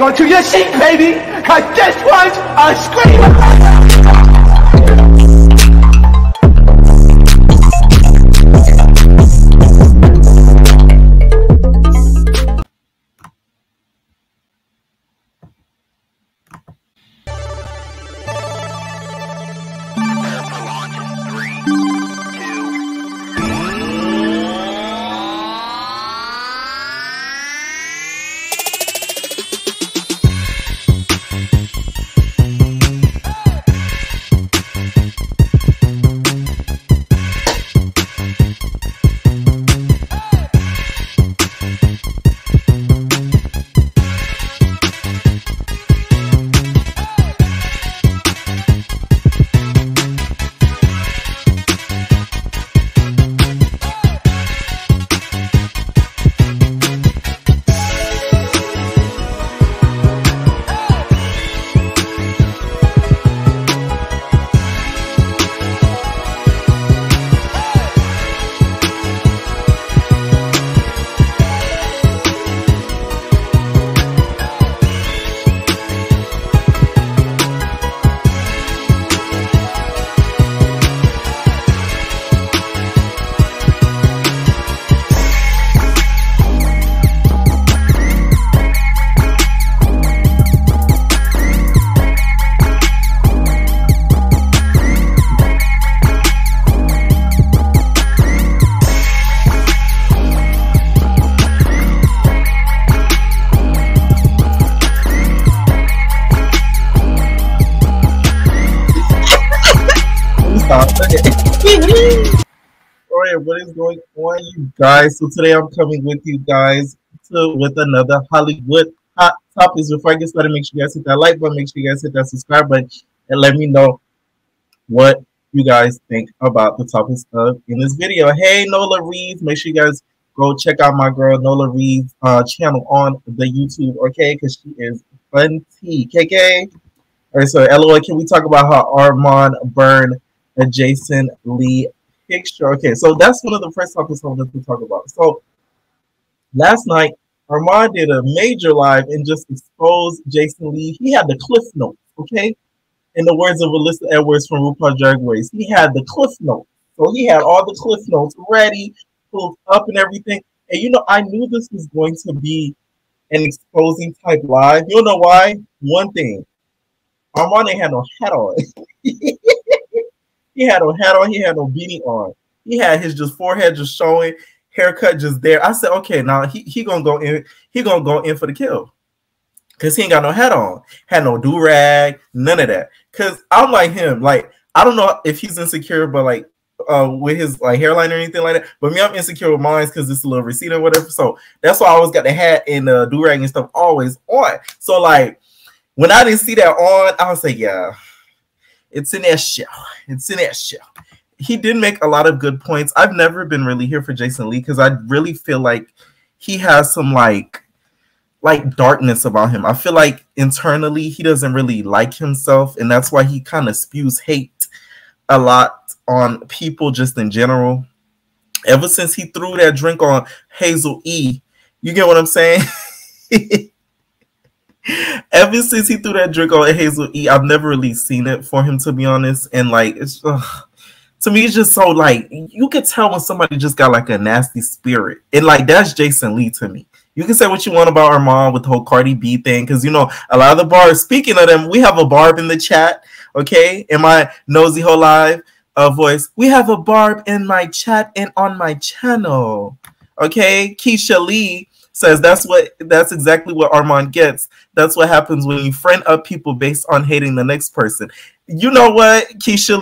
hang on to your seat, baby, cause this one's a screamer. Alright, what is going on, you guys? So today I'm coming with you guys with another Hollywood hot topics. Before I get started, make sure you guys hit that like button, make sure you guys hit that subscribe button, and let me know what you guys think about the topics in this video. Hey, Nola Reeves, make sure you guys go check out my girl Nola Reeves' channel on the YouTube, okay? Because she is fun tea. KK. Alright, so LOL, can we talk about how Armand burned a Jason Lee picture? Okay, so that's one of the first topics I wanted to talk about. So last night, Armand did a major live and just exposed Jason Lee. He had the cliff notes, okay? In the words of Alyssa Edwards from RuPaul's Drag Race, he had the cliff notes. So he had all the cliff notes ready, pulled up and everything. And you know, I knew this was going to be an exposing type live. You know why? One thing, Armand ain't had no hat on. He had no hat on. He had no beanie on. He had his just forehead just showing, haircut just there. I said, okay, now he gonna go in. He gonna go in for the kill, cause he ain't got no hat on, had no do rag, none of that. Cause I'm like him. Like I don't know if he's insecure, but like with his like hairline or anything like that. But me, I'm insecure with mine because it's a little receding or whatever. So that's why I always got the hat and the do rag and stuff always on. So like when I didn't see that on, I was like, yeah. It's in that show. It's in that show. He did make a lot of good points. I've never been really here for Jason Lee because I really feel like he has some like darkness about him. I feel like internally he doesn't really like himself, and that's why he kind of spews hate a lot on people just in general. Ever since he threw that drink on Hazel E, you get what I'm saying? Ever since he threw that drink on Hazel E, I've never really seen it for him, to be honest. And like, it's to me, it's just so like you could tell when somebody just got like a nasty spirit, and like that's Jason Lee to me. You can say what you want about Armand with the whole Cardi B thing, because you know a lot of the barbs. Speaking of them, we have a barb in the chat. Okay, in my nosy whole live voice, we have a barb in my chat and on my channel. Okay, Keisha Lee says that's exactly what Armand gets. That's what happens when you friend up people based on hating the next person. You know what, Keisha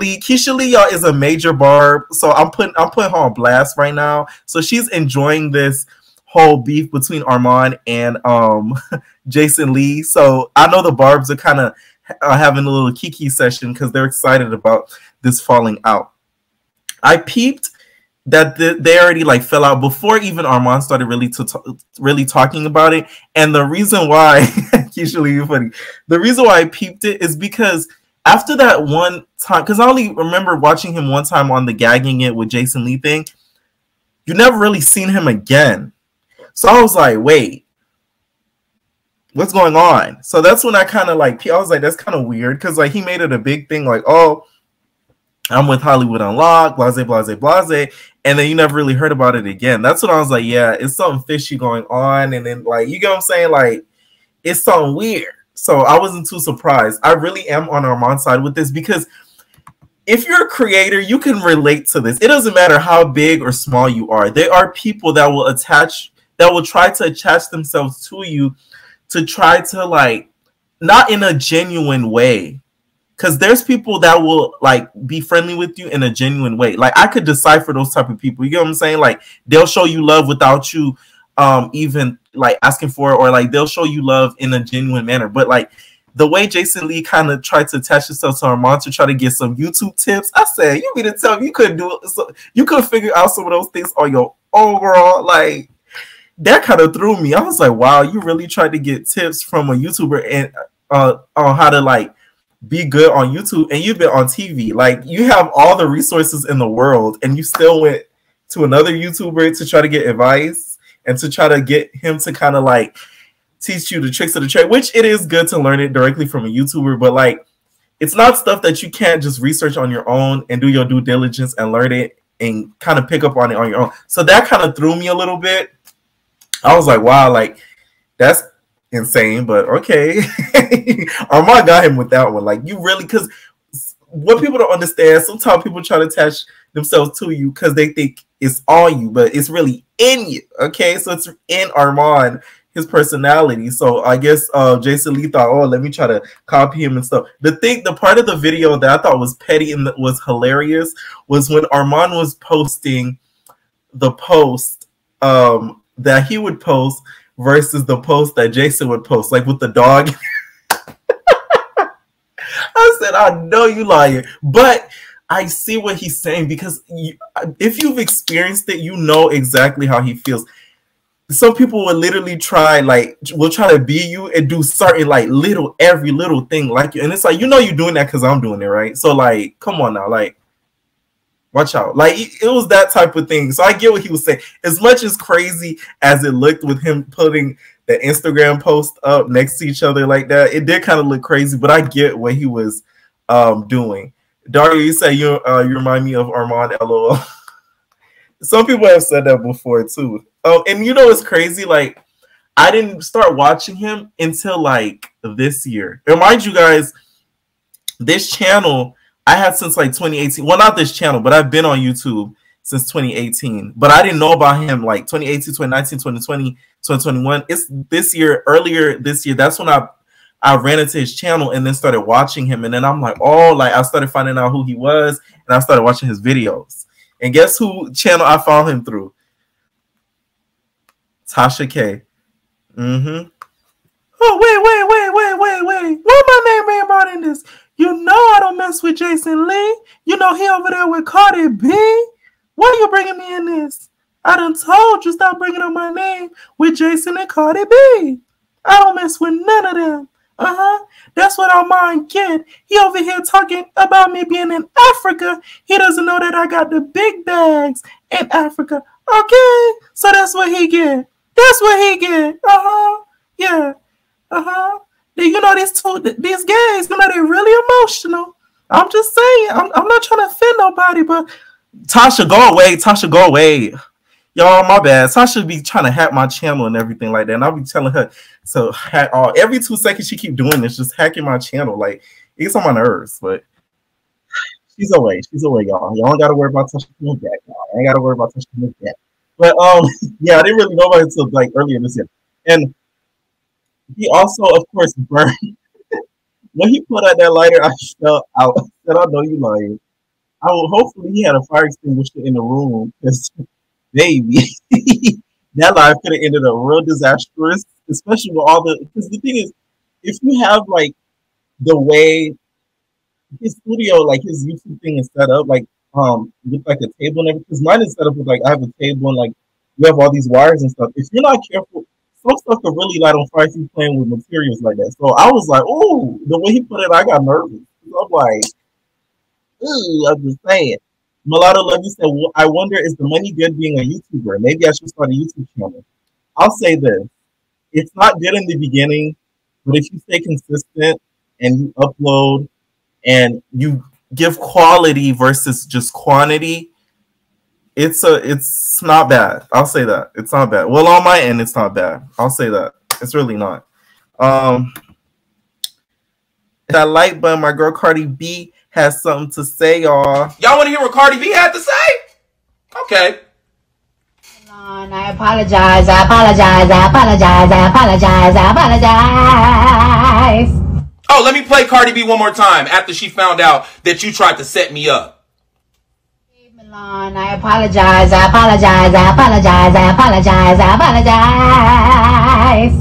Lee, y'all is a major barb. So I'm putting her on blast right now. So she's enjoying this whole beef between Armand and Jason Lee. So I know the barbs are kind of having a little kiki session because they're excited about this falling out. I peeped that they already like fell out before even Armand started really talking about it. And the reason why, Keisha Lee, funny. The reason why I peeped it is because after that one time, because I only remember watching him one time on the gagging it with Jason Lee thing, you never really seen him again. So I was like, wait, what's going on? So that's when I kind of like, I was like, that's kind of weird because like he made it a big thing, like, oh, I'm with Hollywood Unlocked, blase, blase, blase, and then you never really heard about it again. That's when I was like, yeah, it's something fishy going on, and then like, you get what I'm saying, like, it's something weird. So I wasn't too surprised. I really am on Armand's side with this because if you're a creator, you can relate to this. It doesn't matter how big or small you are. There are people that will try to attach themselves to you to try to like, not in a genuine way. Because there's people that will like be friendly with you in a genuine way. Like I could decipher those type of people. You get what I'm saying? Like they'll show you love without you even like asking for it, or like they'll show you love in a genuine manner. But like the way Jason Lee kind of tried to attach himself to Armand to try to get some YouTube tips, I said, you mean to tell me you couldn't do it? So you could figure out some of those things on your own, girl? Like that kind of threw me. I was like, wow, you really tried to get tips from a YouTuber and on how to like be good on YouTube, and you've been on TV. Like you have all the resources in the world, and you still went to another YouTuber to try to get advice and to try to get him to kind of like teach you the tricks of the trade, which it is good to learn it directly from a YouTuber, but like it's not stuff that you can't just research on your own and do your due diligence and learn it and kind of pick up on it on your own. So that kind of threw me a little bit. I was like, wow, like that's insane, but okay. Armand got him with that one. Like you really, because what people don't understand, sometimes people try to attach themselves to you because they think it's on you, but it's really in you. Okay, so it's in Armand, his personality. So I guess Jason Lee thought, oh, let me try to copy him and stuff. The part of the video that I thought was petty and that was hilarious was when Armand was posting the post that he would post versus the post that Jason would post, like with the dog. I said, I know you lying, but I see what he's saying because if you've experienced it, you know exactly how he feels. Some people will literally try to be you and do certain like every little thing like you, and it's like, you know, you're doing that because I'm doing it, right? So like, come on now, like, watch out. Like it was that type of thing. So I get what he was saying. As much as crazy as it looked with him putting the Instagram post up next to each other like that, it did kind of look crazy, but I get what he was doing. Dario, you say you remind me of Armand, LOL. Some people have said that before too. And you know it's crazy, like I didn't start watching him until like this year. And mind you guys, this channel I had since like 2018. Well, not this channel, but I've been on YouTube since 2018. But I didn't know about him like 2018, 2019, 2020, 2021. It's this year, earlier this year, that's when I ran into his channel and then started watching him. And then I'm like, oh, like I started finding out who he was and I started watching his videos. And guess who channel I found him through? Tasha K. Oh, wait. Why my name being brought in this? You know I don't mess with Jason Lee. You know he over there with Cardi B. Why are you bringing me in this? I done told you stop bringing up my name with Jason and Cardi B. I don't mess with none of them. That's what Armand get. He over here talking about me being in Africa. He doesn't know that I got the big bags in Africa. Okay, so that's what he get. That's what he get. Yeah. You know these guys, you know they're really emotional. I'm just saying. I'm not trying to offend nobody, but Tasha, go away. Tasha, go away. Y'all, my bad. Tasha be trying to hack my channel and everything like that, and I'll be telling her so hack every 2 seconds she keep doing this, just hacking my channel. Like it's on my nerves, but she's away. She's away, y'all. Y'all don't gotta worry about Tasha coming back. Y'all. I ain't gotta worry about Tasha coming back. But yeah, I didn't really know about it until like earlier this year, and he also, of course, burned. When he put out that lighter, I fell out. I said, I know you lying. Hopefully he had a fire extinguisher in the room. Because, baby, that life could have ended up real disastrous, especially with all the. Because the thing is, if you have like the way his studio, like his YouTube thing is set up, like with like a table and everything. Because mine is set up with like I have a table and like you have all these wires and stuff. If you're not careful, some stuff could really light on fire if you're playing with materials like that. So I was like, oh, the way he put it, I got nervous. I'm like, ooh, I'm just saying. Mulatto Love, you said, well, I wonder, is the money good being a YouTuber? Maybe I should start a YouTube channel. I'll say this. It's not good in the beginning But if you stay consistent and you upload and you give quality versus just quantity, it's not bad. I'll say that. It's not bad. Well, on my end, it's not bad. I'll say that. It's really not. That like button, my girl Cardi B has something to say, y'all. Y'all want to hear what Cardi B had to say? Okay. I apologize, I apologize, I apologize, I apologize, I apologize. Oh, let me play Cardi B one more time after she found out that you tried to set me up. I apologize, I apologize, I apologize, I apologize, I apologize.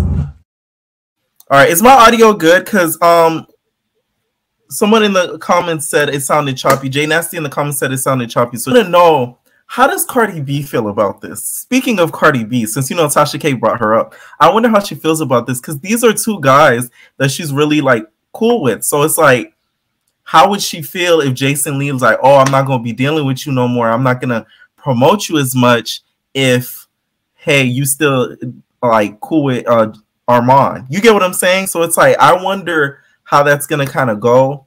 All right, is my audio good? Because someone in the comments said it sounded choppy. Jay Nasty in the comments said it sounded choppy. So I want to know, how does Cardi B feel about this? Speaking of Cardi B, since you know Tasha K brought her up, I wonder how she feels about this, because these are two guys that she's really like cool with. So it's like, how would she feel if Jason Lee was like, oh, I'm not going to be dealing with you no more. I'm not going to promote you as much if, hey, you still like cool with Armand. You get what I'm saying? So it's like, I wonder how that's going to kind of go.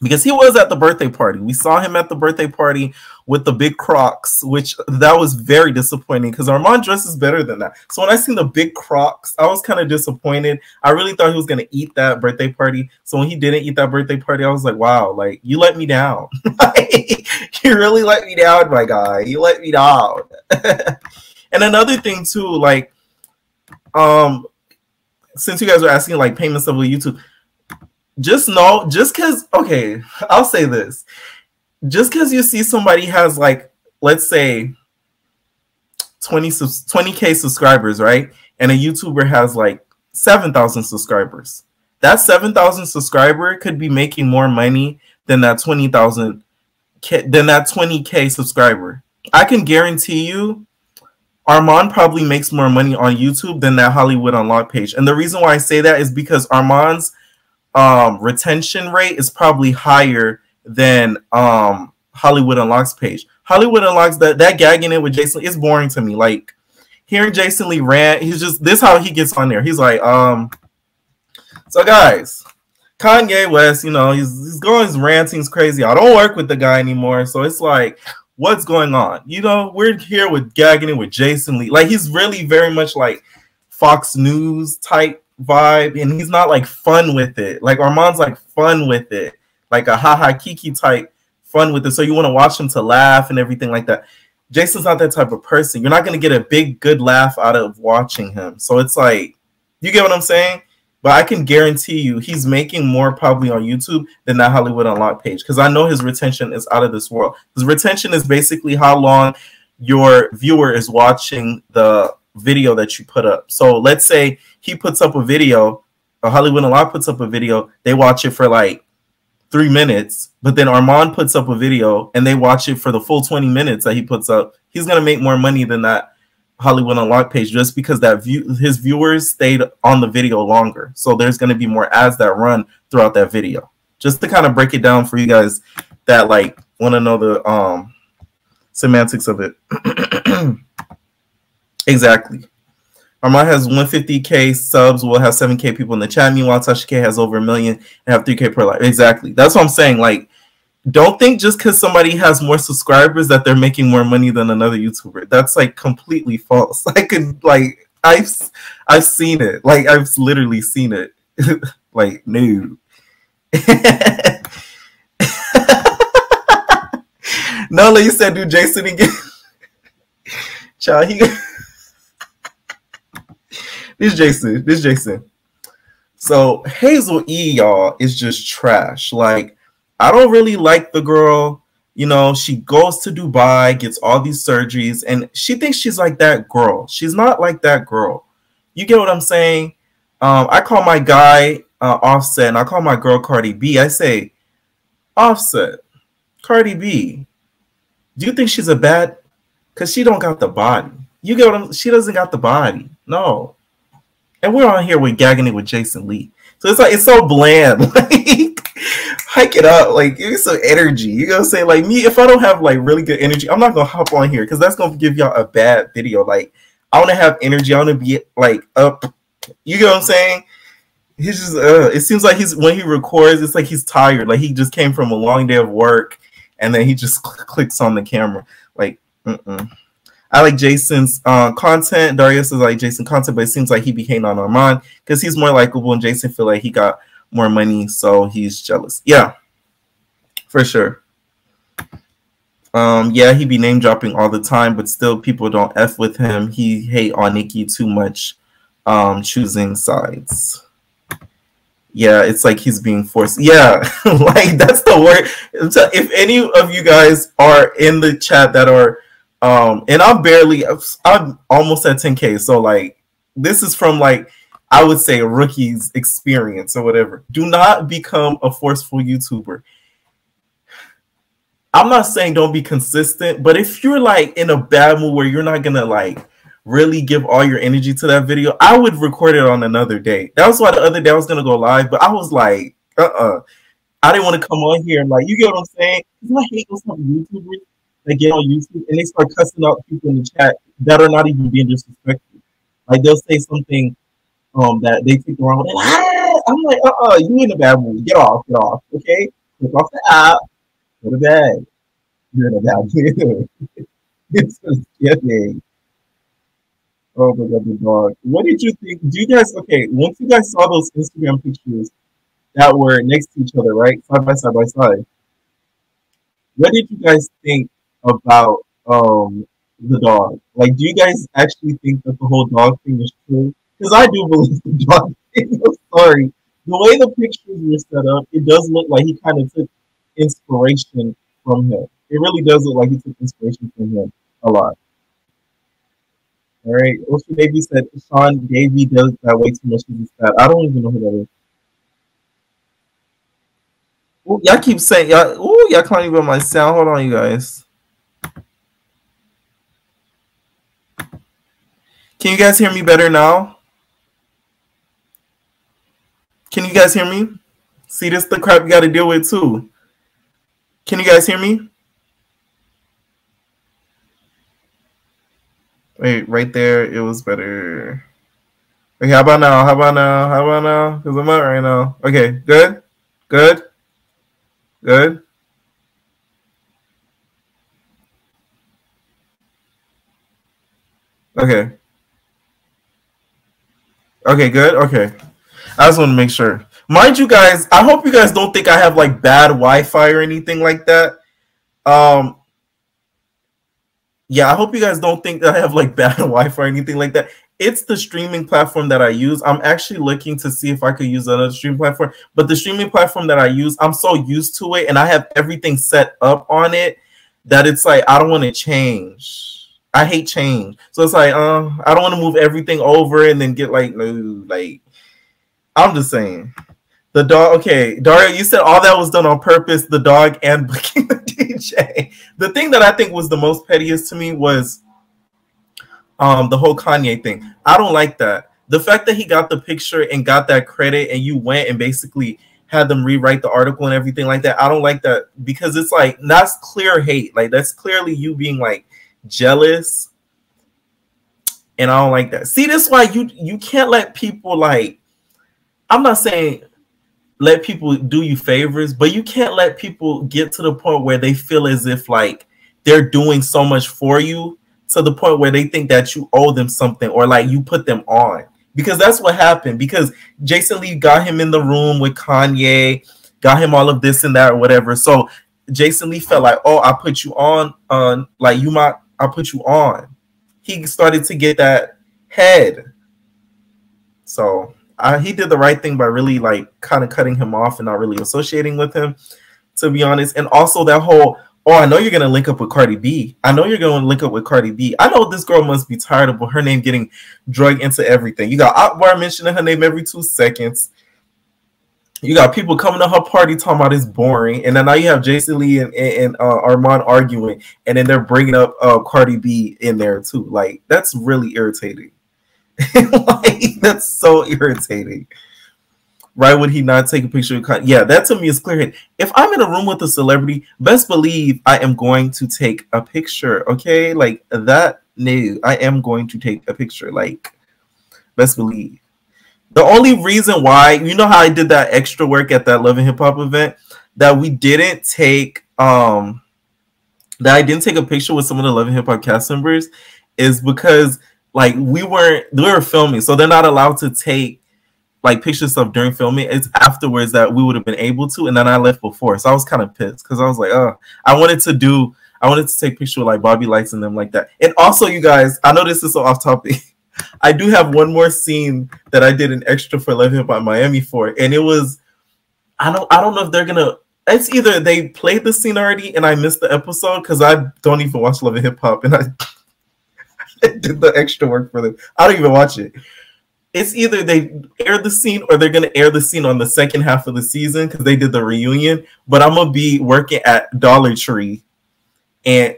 Because he was at the birthday party. We saw him at the birthday party with the big Crocs, which that was very disappointing because Armand dresses better than that. So when I seen the big Crocs, I was kind of disappointed. I really thought he was going to eat that birthday party. So when he didn't eat that birthday party, I was like, wow, like, you let me down. You really let me down, my guy. You let me down. And another thing, too, like, since you guys are asking, like, payments of YouTube, just know, just because, okay, I'll say this. Just because you see somebody has, like, let's say 20K subscribers, right? And a YouTuber has, like, 7,000 subscribers. That 7,000 subscriber could be making more money than that 20K subscriber. I can guarantee you Armand probably makes more money on YouTube than that Hollywood Unlocked page. And the reason why I say that is because Armand's retention rate is probably higher than Hollywood Unlocks page. Hollywood Unlocks, that gagging it with Jason is boring to me. Like, hearing Jason Lee rant, he's just, this how he gets on there. He's like, so guys, Kanye West, you know, he's going, his ranting's crazy. I don't work with the guy anymore. So it's like, what's going on? You know, we're here with gagging it with Jason Lee. Like, he's really very much like Fox News type vibe, and he's not like fun with it. Like, Armand's like fun with it, like a haha kiki type fun with it. So you want to watch him to laugh and everything like that. Jason's not that type of person. You're not going to get a big good laugh out of watching him. So it's like, you get what I'm saying? But I can guarantee you he's making more probably on YouTube than that Hollywood Unlocked page, because I know his retention is out of this world. His retention is basically how long your viewer is watching the video that you put up. So let's say he puts up a video, or Hollywood Unlocked puts up a video, they watch it for like 3 minutes, but then Armand puts up a video and they watch it for the full 20 minutes that he puts up. He's going to make more money than that Hollywood Unlocked page, just because that his viewers stayed on the video longer. So there's going to be more ads that run throughout that video. Just to kind of break it down for you guys that like want to know the semantics of it. Exactly. Armand has 150K subs. We'll have 7K people in the chat. Meanwhile, Tasha K has over 1 million and have 3K per live. Exactly. That's what I'm saying. Like, don't think just because somebody has more subscribers that they're making more money than another YouTuber. That's like completely false. I could like I've seen it. Like, I've literally seen it. Like, no. No, like you said, do Jason again. Child, This Jason. So Hazel E, y'all, is just trash. Like, I don't really like the girl. You know, she goes to Dubai, gets all these surgeries, and she thinks she's like that girl. She's not like that girl. You get what I'm saying? I call my guy Offset, and I call my girl Cardi B. I say, Offset, Cardi B, do you think she's a bad? Because she don't got the body. You get what I'm? She doesn't got the body. No. And we're on here with gagging it with Jason Lee. So it's like, it's so bland. Like, hike it up. Like, give me some energy. You know what I'm saying? Like, me, if I don't have like really good energy, I'm not gonna hop on here because that's gonna give y'all a bad video. Like, I want to have energy. I want to be like up. You get what I'm saying? He's just it seems like he's when he records, it's like he's tired. Like he just came from a long day of work, and then he just clicks on the camera. Like, I like Jason's content. Darius is like Jason content, but it seems like he became on Armand because he's more likable, and Jason feel like he got more money, so he's jealous. Yeah, for sure. Yeah, he be name dropping all the time, but still people don't F with him. He hate on Nicki too much, choosing sides. Yeah, it's like he's being forced. Yeah, like that's the word. If any of you guys are in the chat that are, and I'm almost at 10K. So like, this is from like, I would say a rookie's experience or whatever. Do not become a forceful YouTuber. I'm not saying don't be consistent, but if you're like in a bad mood where you're not gonna like really give all your energy to that video, I would record it on another day. That was why the other day I was gonna go live, but I was like, I didn't want to come on here and like, you get what I'm saying? Because I hate those type of YouTubers that get on YouTube and they start cussing out people in the chat that are not even being disrespectful. Like they'll say something that they take the wrong way. I'm like, you in a bad mood. Get off, okay? Click off the app. Go to bed. You're in a bad mood. It's just kidding. Oh my god, the dog. What did you think? Do you guys, okay, once you guys saw those Instagram pictures that were next to each other, right? Side by side. What did you guys think about the dog? Like, do you guys actually think that the whole dog thing is true? Because I do believe the dog thing. I'm sorry. The way the pictures were set up, it does look like he kind of took inspiration from him. It really does look like he took inspiration from him a lot. All right. Ocean Davey said Sean Davey does that way too much. He's fat. I don't even know who that is. Ooh, y'all keep saying y'all can't even my sound. Hold on, you guys. Can you guys hear me better now? Can you guys hear me? See, this is the crap you got to deal with too. Can you guys hear me? Wait, right there, it was better. Okay, how about now? Because I'm out right now. Okay, good. Okay. Okay, good. Okay. I just want to make sure. Mind you guys, I hope you guys don't think I have like bad Wi-Fi or anything like that. Yeah, I hope you guys don't think that I have like bad Wi-Fi or anything like that. It's the streaming platform that I use. I'm actually looking to see if I could use another streaming platform. But the streaming platform that I use, I'm so used to it and I have everything set up on it that it's like I don't want to change. I hate change. So it's like, I don't want to move everything over and then get like, no, like, I'm just saying. The dog, okay, Daria, you said all that was done on purpose, the dog and booking the DJ. The thing that I think was the most pettiest to me was the whole Kanye thing. I don't like that. The fact that he got the picture and got that credit and you went and basically had them rewrite the article and everything like that, I don't like that because it's like, that's clear hate. Like, that's clearly you being like jealous. And I don't like that. See, that's why you can't let people like, I'm not saying let people do you favors, but you can't let people get to the point where they feel as if like they're doing so much for you to the point where they think that you owe them something or like you put them on, because that's what happened. Because Jason Lee got him in the room with Kanye, got him all of this and that or whatever. So Jason Lee felt like, oh, I put you on, like I put you on. He started to get that head. So he did the right thing by really like kind of cutting him off and not really associating with him, to be honest. And also that whole, oh, I know you're going to link up with Cardi B. I know you're going to link up with Cardi B. I know this girl must be tired of her name getting dragged into everything. You got Akbar mentioning her name every 2 seconds. You got people coming to her party talking about it's boring. And then now you have Jason Lee and Armand arguing. And then they're bringing up Cardi B in there too. Like, that's really irritating. Like, that's so irritating. Why would he not take a picture of yeah, that to me is clear. If I'm in a room with a celebrity, best believe I am going to take a picture. Okay, like that. No, I am going to take a picture. Like, best believe. The only reason why, you know how I did that extra work at that Love and Hip Hop event, that we didn't take that I didn't take a picture with some of the Love and Hip Hop cast members, is because like we were filming, so they're not allowed to take like picture stuff during filming. It's afterwards that we would have been able to, and then I left before, so I was kind of pissed because I was like, oh, I wanted to take picture with like Bobby Lights and them like that. And also, you guys, I know this is so off topic. I do have one more scene that I did an extra for Love Hip Hop Miami for, and it was, I don't know if they're gonna. It's either they played the scene already and I missed the episode because I don't even watch Love and Hip Hop, and I did the extra work for them. I don't even watch it. It's either they aired the scene or they're gonna air the scene on the second half of the season because they did the reunion. But I'm gonna be working at Dollar Tree, and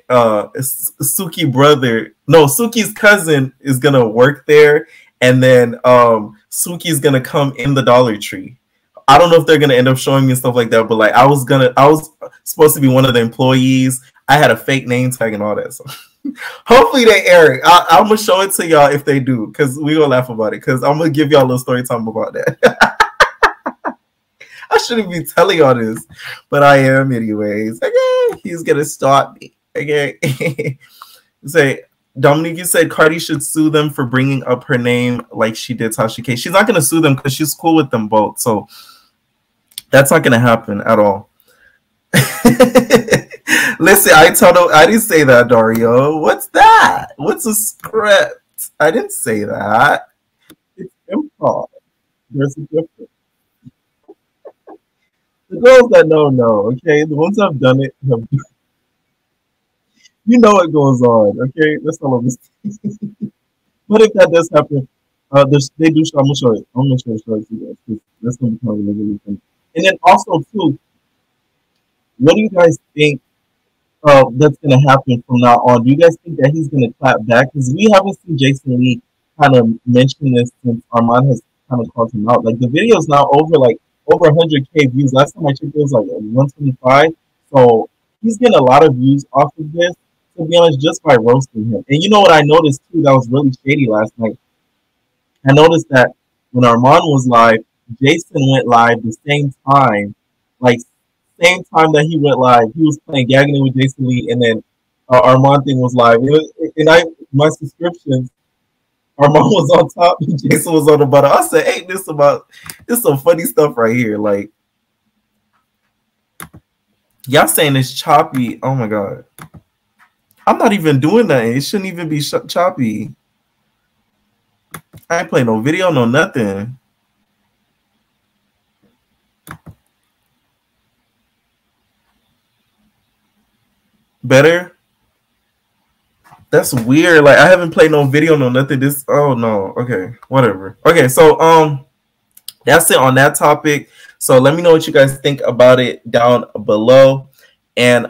Suki's cousin is gonna work there, and then Suki's gonna come in the Dollar Tree. I don't know if they're gonna end up showing me stuff like that, but like I was supposed to be one of the employees. I had a fake name tag and all that. So hopefully they air it. I'm gonna show it to y'all if they do, because we gonna laugh about it. Because I'm gonna give y'all a little story time about that. I shouldn't be telling y'all this, but I am anyways. Okay, he's gonna stop me. Okay, say Dominique, you said Cardi should sue them for bringing up her name like she did Tasha K. She's not gonna sue them because she's cool with them both, so that's not gonna happen at all. Listen, I didn't say that, Dario. What's that? What's a script? I didn't say that. It's improv. There's a difference. The girls that know, okay? The ones that have done it, you know what goes on, okay? That's all I'm saying. But if that does happen, they do. I'm gonna show it. I'm gonna show it to you guys, because that's gonna become a really thing. And then also too, what do you guys think that's gonna happen from now on? Do you guys think that he's gonna clap back? Because we haven't seen Jason Lee kind of mention this since Armand has kind of called him out. Like the video is now over 100K views. Last time I checked, it was like 125. So he's getting a lot of views off of this, to be honest, just by roasting him. And you know what I noticed too that was really shady last night? I noticed that when Armand was live, Jason went live the same time, like same time that he went live. He was playing Gagging It with Jason Lee, and then Armand thing was live. My subscriptions, Armand was on top and Jason was on the bottom. I said, hey, this some funny stuff right here. Like, y'all saying it's choppy. Oh my God. I'm not even doing that. It shouldn't even be choppy. I ain't playing no video, no nothing. Better? That's weird. Like, I haven't played no video, no nothing. Oh no. Okay, whatever. Okay, so that's it on that topic. So let me know what you guys think about it down below. And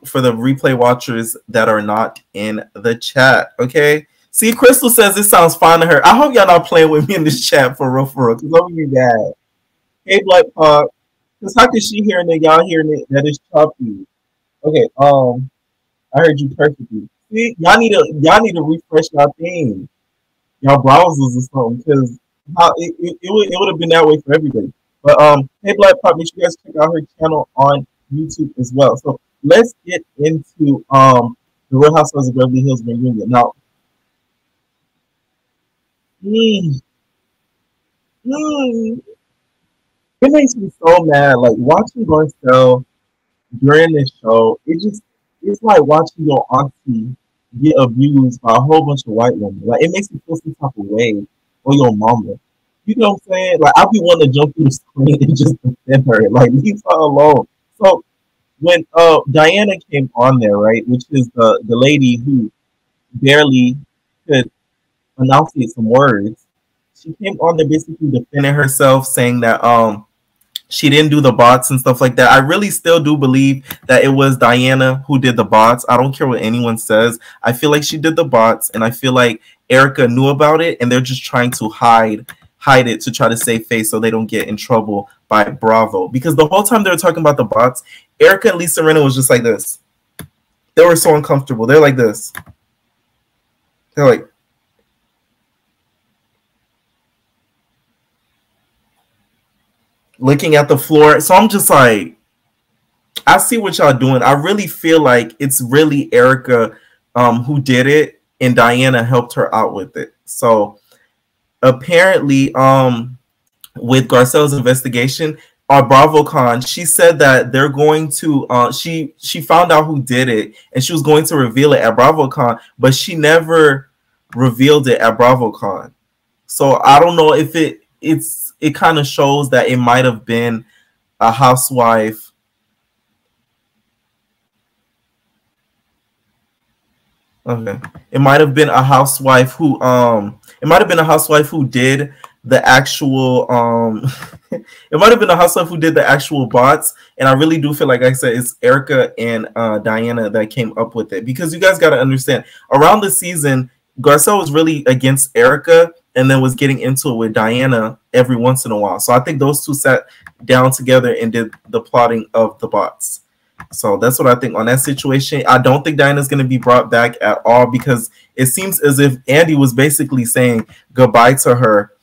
for the replay watchers that are not in the chat, okay? See, Crystal says this sounds fine to her. I hope y'all not playing with me in this chat for real, because I'm gonna be bad. Hey, Black Pop, because how can she hearing it, y'all hearing it, that is choppy. Okay, I heard you perfectly. See, y'all need to refresh y'all thing, y'all browsers or something, because it would have been that way for everybody. But hey, Black Pop, make sure you guys check out her channel on YouTube as well. So let's get into the Real Housewives of Beverly Hills reunion. Now, it makes me so mad. Like watching Garcelle during this show, it's like watching your auntie get abused by a whole bunch of white women. Like it makes me feel some type of way, or your mama. You know what I'm saying? Like I'd be wanting to jump through the screen and just defend her. Like leave her alone. So when Diana came on there, right, which is the lady who barely could enunciate some words, she came on there basically defending herself, saying that she didn't do the bots and stuff like that. I really still do believe that it was Diana who did the bots. I don't care what anyone says. I feel like she did the bots, and I feel like Erica knew about it, and they're just trying to hide it to try to save face so they don't get in trouble by Bravo. Because the whole time they were talking about the bots, Erica and Lisa Rinna was just like this. They were so uncomfortable. They're like this. They're like, looking at the floor. So I'm just like, I see what y'all doing. I really feel like it's really Erica who did it, and Diana helped her out with it. So apparently, with Garcelle's investigation, Bravocon, she said that they're going to she found out who did it, and she was going to reveal it at Bravocon, but she never revealed it at Bravocon. So I don't know if it kind of shows that it might have been a housewife. Okay. It might have been a housewife who did the actual it might have been a housewife who did the actual bots, and I really do feel like I said it's Erica and Diana that came up with it, because you guys got to understand, around the season Garcelle was really against Erica and then was getting into it with Diana every once in a while. So I think those two sat down together and did the plotting of the bots. So that's what I think on that situation. I don't think Diana's going to be brought back at all, because it seems as if Andy was basically saying goodbye to her.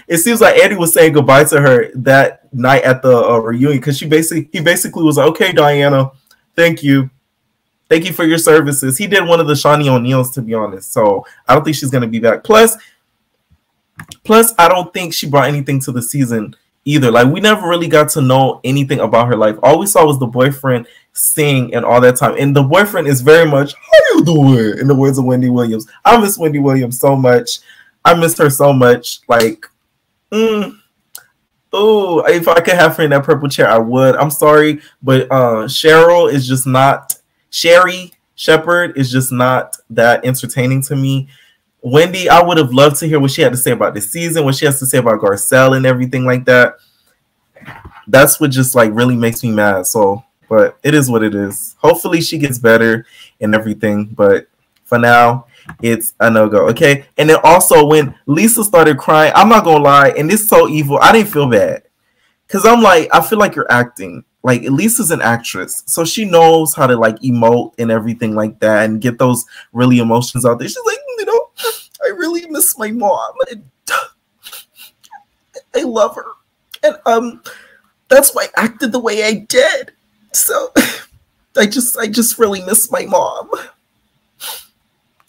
It seems like Andy was saying goodbye to her that night at the reunion, because he basically was like, okay, Diana, thank you for your services. He did one of the Shawnee O'Neals, to be honest. So I don't think she's going to be back. Plus, I don't think she brought anything to the season either. Like, we never really got to know anything about her life. All we saw was the boyfriend sing and all that time. And the boyfriend is very much, how you doing? In the words of Wendy Williams. I miss Wendy Williams so much. I miss her so much. Like, oh, if I could have her in that purple chair, I would. I'm sorry, but Cheryl is just not, Sherry Shepherd is just not that entertaining to me. Wendy, I would have loved to hear what she had to say about this season, what she has to say about Garcelle and everything like that. That's what just like really makes me mad. So, but it is what it is. Hopefully she gets better and everything. But for now, it's a no-go, okay? And then also when Lisa started crying, I'm not gonna lie, and it's so evil, I didn't feel bad. Because I'm like, I feel like you're acting. Like, Lisa's an actress, so she knows how to like emote and everything like that and get those really emotions out there. She's like, you know, I really miss my mom. I love her. And that's why I acted the way I did. So I just really miss my mom.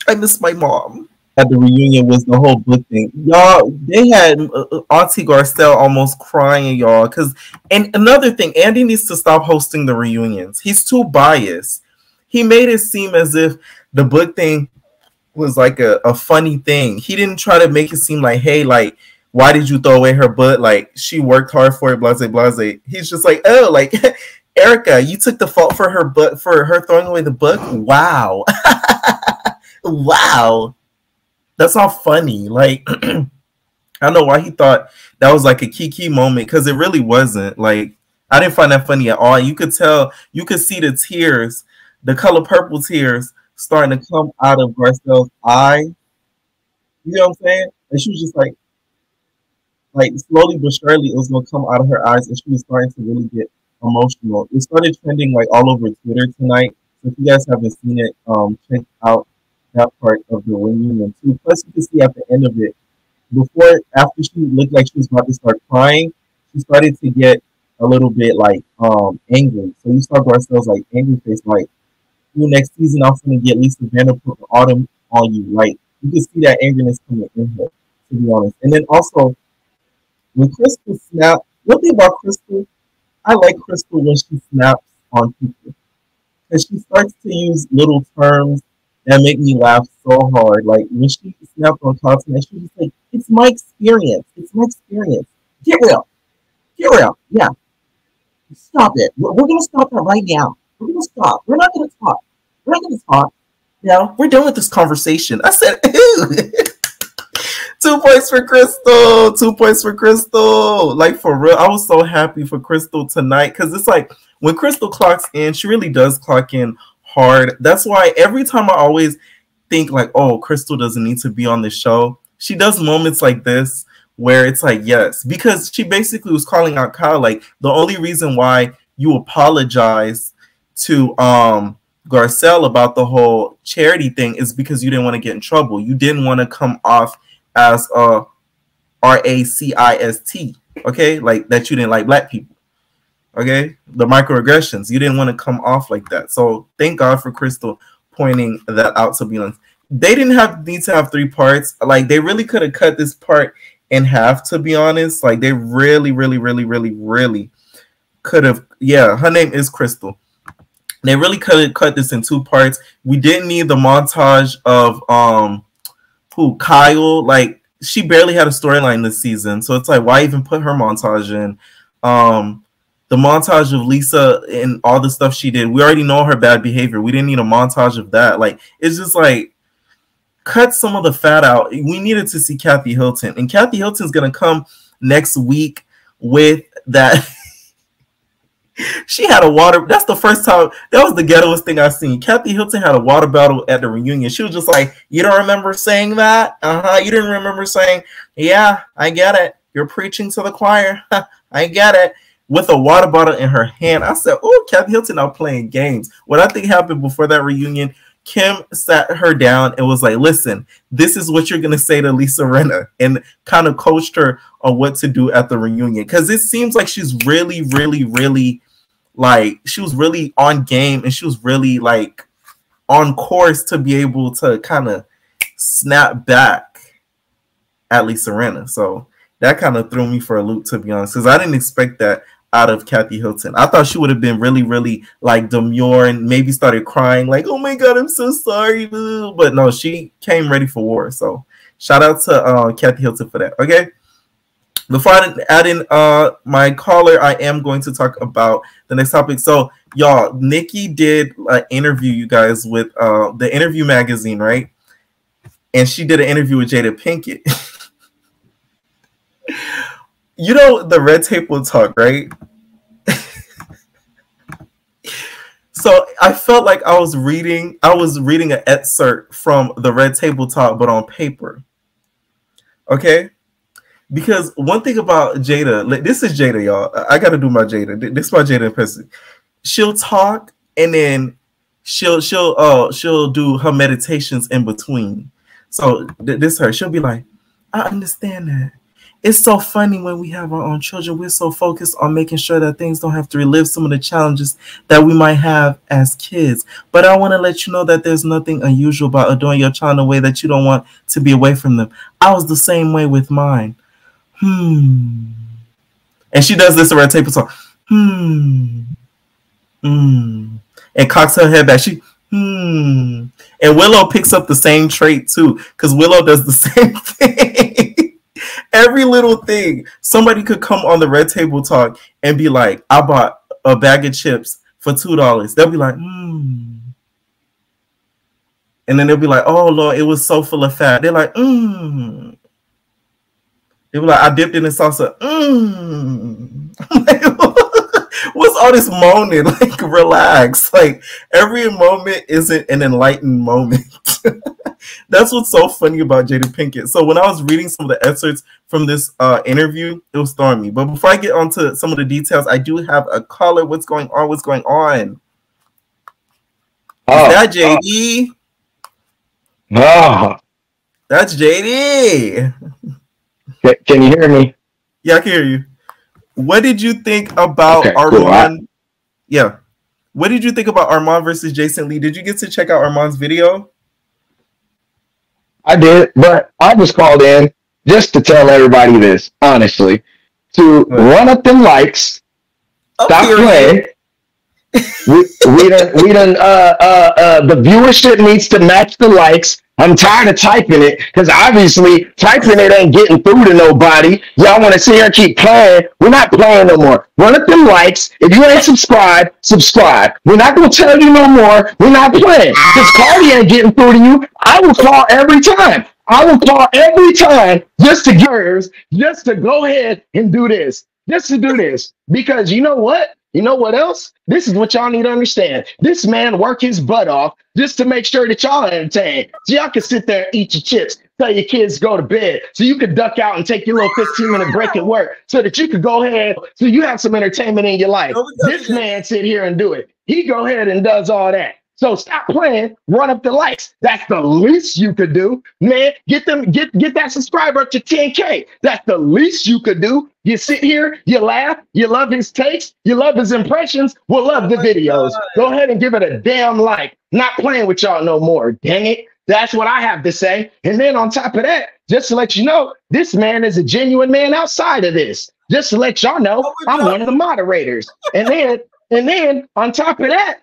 I miss my mom. At the reunion was the whole book thing. Y'all, they had Auntie Garcelle almost crying, y'all. And another thing, Andy needs to stop hosting the reunions. He's too biased. He made it seem as if the book thing was like a funny thing. He didn't try to make it seem like, hey, like, why did you throw away her book? Like, she worked hard for it, blase, blase. He's just like, oh, like, Erica, you took the fault for her book, for her throwing away the book? Wow. Wow. That's all funny. Like, I don't know why he thought that was like a key moment, because it really wasn't. Like, I didn't find that funny at all. You could tell, you could see the tears, the color purple tears starting to come out of Garcelle's eye. You know what I'm saying? And she was just like slowly but surely it was going to come out of her eyes, and she was starting to really get emotional. It started trending like all over Twitter tonight. So if you guys haven't seen it, check out that part of the reunion too. Plus, you can see at the end of it, after she looked like she was about to start crying, she started to get a little bit like angry. So you saw Garcelle's like angry face, like, next season I'm gonna get Lisa Vanderpump Autumn on you. Like, you can see that angerness coming in her, to be honest. And then also when Crystal snapped, one thing about Crystal, I like Crystal when she snaps on people, because she starts to use little terms that make me laugh so hard. Like, when she snapped on Continent, she was just like, it's my experience. It's my experience. Get real. Get real. Yeah. Stop it. We're going to stop that right now. We're going to stop. We're not going to talk. We're not going to talk. No, we're done with this conversation. I said, ew. 2 points for Crystal. 2 points for Crystal. Like, for real, I was so happy for Crystal tonight, because it's like when Crystal clocks in, she really does clock in hard. That's why every time I always think like, oh, Crystal doesn't need to be on the show. She does moments like this where it's like, yes, because she basically was calling out Kyle. Like, the only reason why you apologize to Garcelle about the whole charity thing is because you didn't want to get in trouble. You didn't want to come off as a racist. Okay, like that you didn't like black people. Okay, the microaggressions. You didn't want to come off like that. So thank God for Crystal pointing that out. To be honest, they didn't need to have 3 parts. Like they really could have cut this part in half. To be honest, like they really could have. Yeah, her name is Crystal. They really could have cut this in 2 parts. We didn't need the montage of Kyle. Like she barely had a storyline this season, so it's like why even put her montage in? The montage of Lisa and all the stuff she did. We already know her bad behavior. We didn't need a montage of that. Like it's just like cut some of the fat out. We needed to see Kathy Hilton, and Kathy Hilton's gonna come next week with that. She had a water. That's the first time. That was the ghettoest thing I've seen. Kathy Hilton had a water bottle at the reunion. She was just like, "You don't remember saying that? You didn't remember saying, yeah, I get it. You're preaching to the choir. I get it." With a water bottle in her hand. I said, "Oh, Kathy Hilton out playing games." What I think happened before that reunion, Kim sat her down and was like, "Listen, this is what you're going to say to Lisa Rinna," and kind of coached her on what to do at the reunion. Because it seems like she's really, like, she was really on game, and she was really, like, on course to be able to kind of snap back at Lisa Rinna. So that kind of threw me for a loop, to be honest, because I didn't expect that out of Kathy Hilton. I thought she would have been really like demure and maybe started crying like, "Oh my God, I'm so sorry." But no, she came ready for war. So shout out to Kathy Hilton for that. Okay. Before I add in my caller, I am going to talk about the next topic. So y'all, Nicki did an interview, you guys, with the Interview magazine, right? And she did an interview with Jada Pinkett. You know, the Red Table Talk, right? So I felt like I was reading an excerpt from the Red Table Talk, but on paper. Okay? Because one thing about Jada, this is Jada, y'all. I got to do my Jada. This is my Jada impression. She'll talk, and then she'll do her meditations in between. So this is her. She'll be like, "I understand that. It's so funny when we have our own children. We're so focused on making sure that things don't have to relive some of the challenges that we might have as kids. But I want to let you know that there's nothing unusual about adoring your child in a way that you don't want to be away from them. I was the same way with mine." And she does this around table talk. And cocks her head back. And Willow picks up the same trait too, because Willow does the same thing. Every little thing. Somebody could come on the Red Table Talk and be like, "I bought a bag of chips for $2. They'll be like, And then they'll be like, "Oh Lord, it was so full of fat." They're like, They were like, "I dipped it in salsa." Like, what's all this moaning? Like, relax. Like, every moment isn't an enlightened moment. That's what's so funny about Jada Pinkett. So when I was reading some of the excerpts from this interview, it was throwing me. But before I get onto some of the details, I do have a caller. What's going on? What's going on? Is that JD? No. That's JD. Can you hear me? Yeah, I can hear you. What did you think about Armand? Cool. Yeah. What did you think about Armand versus Jason Lee? Did you get to check out Armand's video? I did, but I just called in just to tell everybody this, honestly. To run up them likes, stop playing. The viewership needs to match the likes. I'm tired of typing it, because obviously typing it ain't getting through to nobody. Y'all want to see her keep playing? We're not playing no more. Run up them likes. If you ain't subscribed, subscribe. We're not going to tell you no more. We're not playing. Because Cardi ain't getting through to you. I will call every time. I will call every time just to get hers, just to go ahead and do this. Just to do this. Because you know what? You know what else? This is what y'all need to understand. This man worked his butt off just to make sure that y'all are entertained. So y'all can sit there and eat your chips, tell your kids to go to bed, so you could duck out and take your little 15-minute break at work, so that you could go ahead, so you have some entertainment in your life. This man sit here and do it. He go ahead and does all that. So stop playing, run up the likes. That's the least you could do, man. Get that subscriber up to 10K. That's the least you could do. You sit here, you laugh, you love his takes, you love his impressions, we'll love the videos. God. Go ahead and give it a damn like. Not playing with y'all no more, dang it. That's what I have to say. And then on top of that, just to let you know, this man is a genuine man outside of this. Just to let y'all know, I'm one of the moderators. And then on top of that,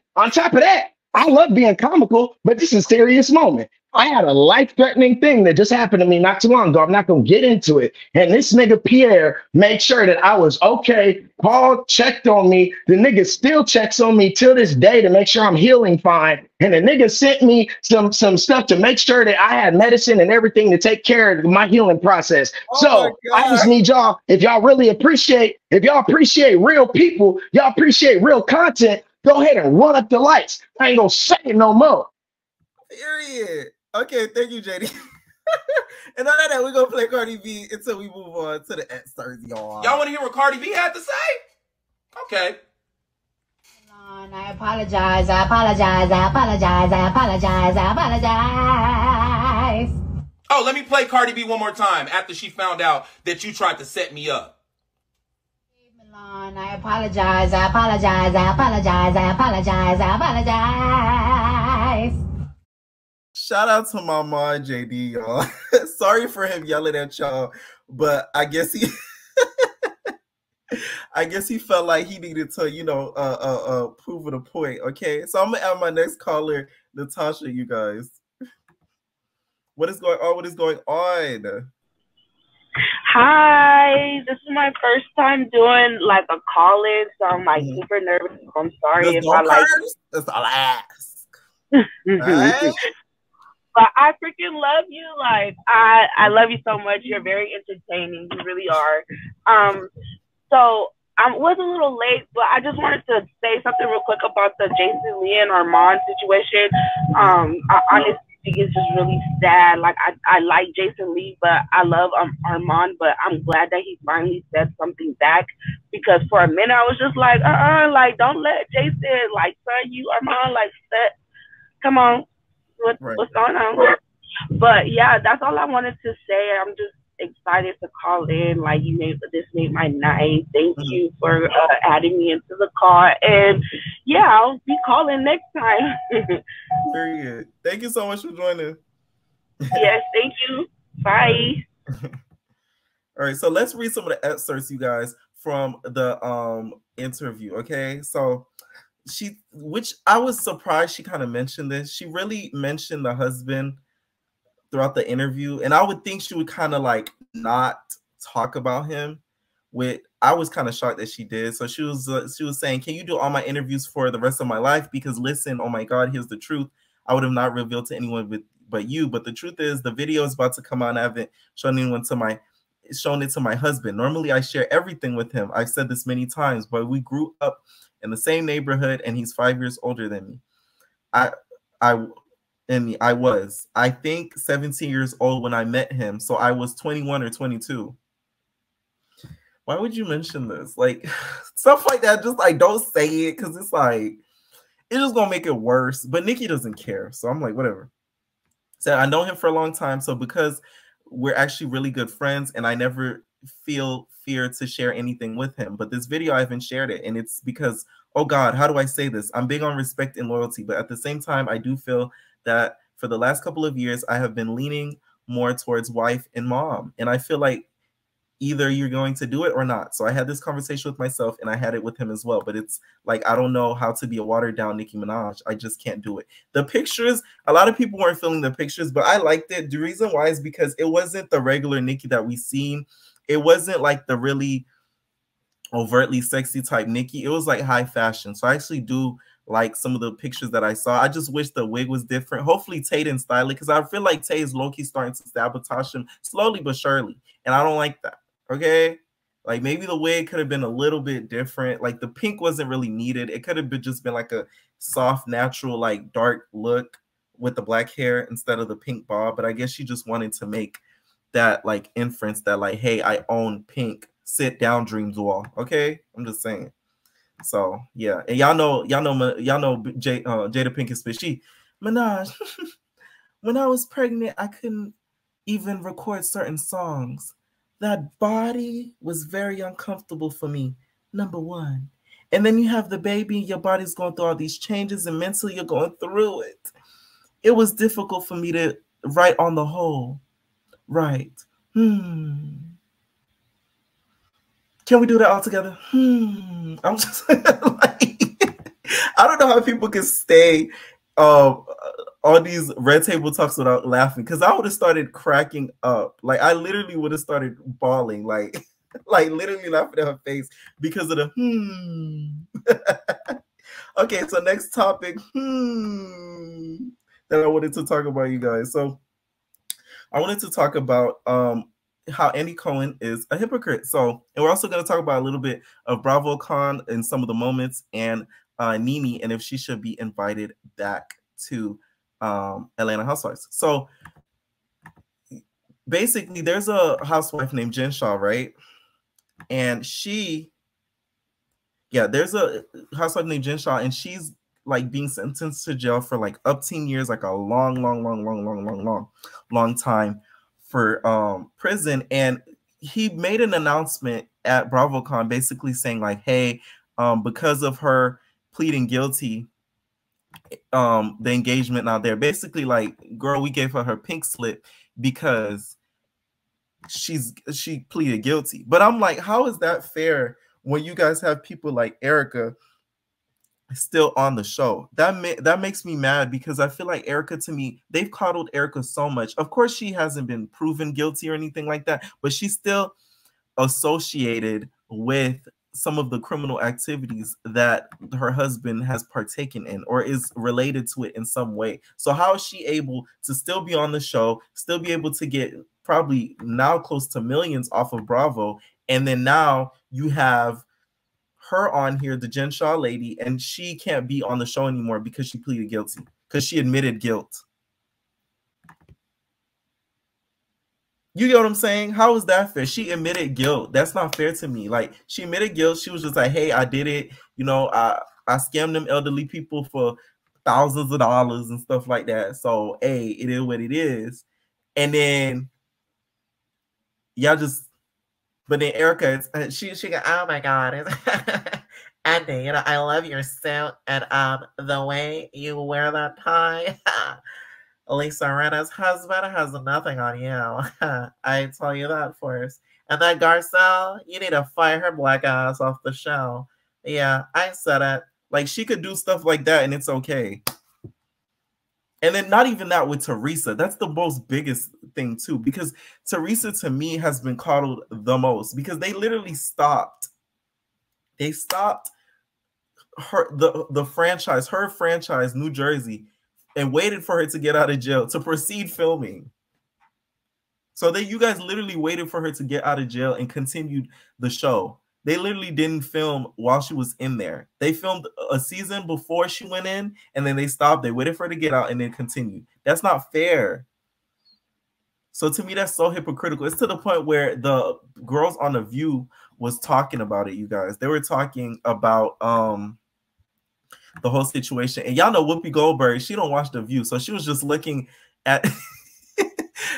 I love being comical, but this is a serious moment. I had a life-threatening thing that just happened to me not too long ago. I'm not gonna get into it. And this nigga Pierre made sure that I was okay. Called, checked on me. The nigga still checks on me till this day to make sure I'm healing fine. And the nigga sent me some stuff to make sure that I had medicine and everything to take care of my healing process. So I just need y'all, if y'all appreciate real people, y'all appreciate real content, go ahead and run up the lights. I ain't gonna say it no more. Period. Okay, thank you, JD. And other than that, we're gonna play Cardi B until we move on to the answers, y'all. Y'all want to hear what Cardi B had to say? Okay. I apologize. Oh, let me play Cardi B one more time after she found out that you tried to set me up. I apologize. Shout out to my mom, JD, y'all. Sorry for him yelling at y'all, but I guess he felt like he needed to, you know, prove a point. Okay, so I'm gonna add my next caller, Natasha. You guys, what is going on? What is going on? Hi, this is my first time doing like a call-in, so I'm like super nervous. I'm sorry if I like. That's all I ask. Right? But I freaking love you. Like I love you so much. You're very entertaining. You really are. So I was a little late, but I just wanted to say something real quick about the Jason Lee and Armand situation. I honestly think it's just really sad. Like I like Jason Lee, but I love Armand. But I'm glad that he finally said something back, because for a minute I was just like, like don't let Jason like son you Armand like that. Come on. What's going on? But yeah, that's all I wanted to say. I'm just excited to call in. Like this made my night. Thank you for adding me into the call. And yeah, I'll be calling next time. Very good. Thank you so much for joining. Yes, thank you. Bye. All right, so let's read some of the excerpts, you guys, from the interview. Okay, so which I was surprised she kind of mentioned this. She really mentioned the husband throughout the interview, and I would think she would kind of like not talk about him. I was kind of shocked that she did. So she was saying, "Can you do all my interviews for the rest of my life? Because listen, oh my God, here's the truth. I would have not revealed to anyone but you. But the truth is, the video is about to come out, and I haven't shown it to my husband. Normally, I share everything with him. I've said this many times, but we grew up in the same neighborhood, and he's 5 years older than me. I was, I think, 17 years old when I met him. So I was 21 or 22. Why would you mention this? Like, stuff like that, just like, don't say it, because it's like, it's just going to make it worse. But Nicki doesn't care. So I'm like, whatever. So I know him for a long time. So because we're actually really good friends, and I never feel fear to share anything with him. But this video, I haven't shared it. And it's because, oh God, how do I say this? I'm big on respect and loyalty. But at the same time, I do feel that for the last couple of years, I have been leaning more towards wife and mom. And I feel like either you're going to do it or not. So I had this conversation with myself, and I had it with him as well. But it's like, I don't know how to be a watered down Nicki Minaj. I just can't do it. The pictures, a lot of people weren't feeling the pictures, but I liked it. The reason why is because it wasn't the regular Nicki that we seen. It wasn't like the really overtly sexy type Nicki. It was like high fashion. So I actually do like some of the pictures that I saw. I just wish the wig was different. Hopefully Tay didn't style it, because I feel like Tay is low-key starting to sabotage him slowly but surely. And I don't like that. Okay, like maybe the wig could have been a little bit different. Like the pink wasn't really needed. It could have just been like a soft, natural, like dark look with the black hair instead of the pink bob. But I guess she just wanted to make that like inference that like, hey, I own pink. Sit down, Dreams Wall. Okay, I'm just saying. So yeah, and y'all know Jada Pinkett Smith. She Minaj. When I was pregnant, I couldn't even record certain songs. That body was very uncomfortable for me, number one. And then you have the baby, your body's going through all these changes, and mentally you're going through it. It was difficult for me to write on the whole. Right. Can we do that all together? I'm just like, I don't know how people can stay on these red table talks without laughing, because I would have started cracking up. Like I literally would have started bawling, like literally laughing at her face because of the Okay, so next topic that I wanted to talk about, you guys. So I wanted to talk about how Andy Cohen is a hypocrite. So, and we're also going to talk about a little bit of Bravocon and some of the moments, and Nene, and if she should be invited back to Atlanta Housewives. So basically, there's a housewife named Jen Shaw, right? And there's a housewife named Jen Shaw, and she's like being sentenced to jail for like up 10 years, like a long time for prison. And he made an announcement at Bravocon basically saying like, hey, because of her pleading guilty, the engagement not there. Basically like, girl, we gave her pink slip because she pleaded guilty. But I'm like, how is that fair when you guys have people like Erica still on the show? That makes me mad, because I feel like Erica, to me, they've coddled Erica so much. Of course, she hasn't been proven guilty or anything like that, but she's still associated with some of the criminal activities that her husband has partaken in or is related to it in some way. So how is she able to still be on the show, still be able to get probably now close to millions off of Bravo, and then now you have her on here, the Jen Shaw lady, and she can't be on the show anymore because she pleaded guilty, because she admitted guilt. You get what I'm saying? How is that fair? She admitted guilt. That's not fair to me. Like, she admitted guilt. She was just like, hey, I did it. You know, I scammed them elderly people for thousands of dollars and stuff like that. So, hey, it is what it is. And then y'all just, but then Erica, she go, oh my God. Andy, you know, I love your suit and the way you wear that tie. Lisa Rinna's husband has nothing on you. I tell you that first. And then Garcelle, you need to fire her black ass off the show. Yeah, I said it. Like, she could do stuff like that and it's okay. And then not even that with Teresa. That's the most biggest thing too, because Teresa, to me, has been coddled the most, because they literally stopped. They stopped her her franchise, New Jersey, and waited for her to get out of jail to proceed filming. So you guys literally waited for her to get out of jail and continued the show. They literally didn't film while she was in there. They filmed a season before she went in, and then they stopped. They waited for her to get out and then continued. That's not fair. So to me, that's so hypocritical. It's to the point where the girls on The View was talking about it, you guys. They were talking about the whole situation. And y'all know Whoopi Goldberg, she don't watch The View. So she was just looking at